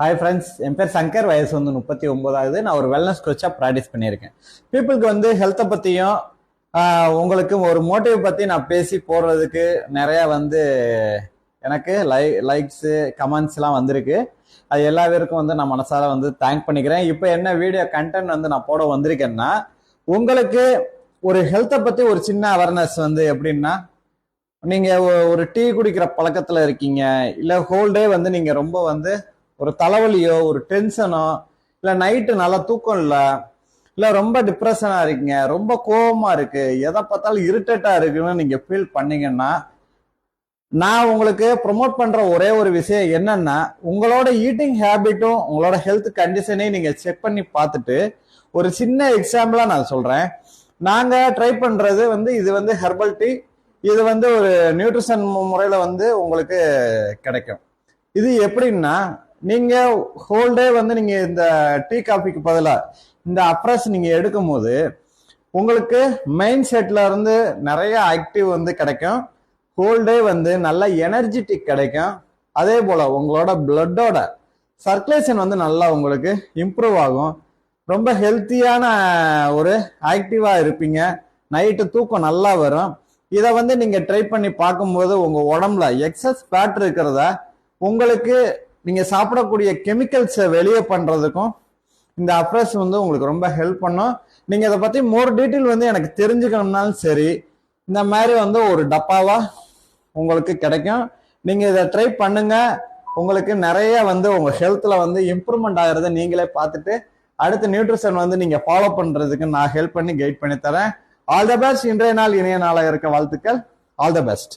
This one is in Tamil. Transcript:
ஹாய் ஃப்ரெண்ட்ஸ், என் பேர் சங்கர். வயசு வந்து 39. நான் ஒரு வெல்னஸ் கோச்சாக ப்ராக்டிஸ் பண்ணியிருக்கேன். பீப்புளுக்கு வந்து ஹெல்த்தை பற்றியும் உங்களுக்கு ஒரு மோட்டிவ் பற்றி நான் பேசி போடுறதுக்கு நிறையா வந்து எனக்கு லைக்ஸு கமெண்ட்ஸ்லாம் வந்திருக்கு. அது எல்லா பேருக்கும் வந்து நான் மனசார வந்து தேங்க் பண்ணிக்கிறேன். இப்போ என்ன வீடியோ கண்டென்ட் வந்து நான் போட வந்திருக்கேன்னா, உங்களுக்கு ஒரு ஹெல்த்தை பற்றி ஒரு சின்ன அவேர்னஸ் வந்து எப்படின்னா, நீங்கள் ஒரு டீ குடிக்கிற பழக்கத்தில் இருக்கீங்க, இல்லை ஹோல் டே வந்து நீங்கள் ரொம்ப வந்து ஒரு தலைவலியோ ஒரு டென்ஷனோ இல்லை நைட்டு நல்லா தூக்கம் இல்லை ரொம்ப டிப்ரெஷனா இருக்கீங்க, ரொம்ப கோபமா இருக்கு, எதை பார்த்தாலும் இரிட்டேட்டா இருக்குன்னு நீங்க ஃபீல் பண்ணீங்கன்னா, நான் உங்களுக்கு ப்ரொமோட் பண்ற ஒரே ஒரு விஷயம் என்னன்னா, உங்களோட ஈட்டிங் ஹேபிட்டும் உங்களோட ஹெல்த் கண்டிஷனையும் நீங்க செக் பண்ணி பார்த்துட்டு ஒரு சின்ன எக்ஸாம்பிளா நான் சொல்றேன். நாங்க ட்ரை பண்றது வந்து இது வந்து ஹெர்பல் டீ. இது வந்து ஒரு நியூட்ரிஷன் முறையில வந்து உங்களுக்கு கிடைக்கும். இது எப்படின்னா, நீங்க ஹோல் டே வந்து நீங்க இந்த டீ காஃபிக்கு பதிலா இந்த அப்ரஸ் நீங்க எடுக்கும் போது உங்களுக்கு மைண்ட் செட்ல இருந்து நிறைய ஆக்டிவ் வந்து கிடைக்கும். ஹோல் டே வந்து நல்ல எனர்ஜெட்டிக் கிடைக்கும். அதே போல உங்களோட பிளட்டோட சர்க்குலேஷன் வந்து நல்லா உங்களுக்கு இம்ப்ரூவ் ஆகும். ரொம்ப ஹெல்த்தியான ஒரு ஆக்டிவா இருப்பீங்க. நைட்டு தூக்கம் நல்லா வரும். இதை வந்து நீங்க ட்ரை பண்ணி பார்க்கும்போது உங்க உடம்புல எக்ஸஸ் ஃபேட் இருக்கிறத உங்களுக்கு நீங்க சாப்பிடக்கூடிய கெமிக்கல்ஸை வெளியே பண்றதுக்கும் இந்த அப்ரஸ் வந்து உங்களுக்கு ரொம்ப ஹெல்ப் பண்ணும். நீங்க இதை பத்தி மோர் டீட்டெயில் வந்து எனக்கு தெரிஞ்சுக்கணும்னாலும் சரி, இந்த மாதிரி வந்து ஒரு டப்பாவா உங்களுக்கு கிடைக்கும். நீங்க இதை ட்ரை பண்ணுங்க. உங்களுக்கு நிறைய வந்து உங்க ஹெல்த்ல வந்து இம்ப்ரூவ்மெண்ட் ஆகிறத நீங்களே பார்த்துட்டு அடுத்த நியூட்ரிஷன் வந்து நீங்க ஃபாலோ பண்றதுக்கு நான் ஹெல்ப் பண்ணி கைட் பண்ணி தரேன். All the best. இன்றைய நாள் இணைய நாளாக இருக்க வாழ்த்துக்கள். All the best.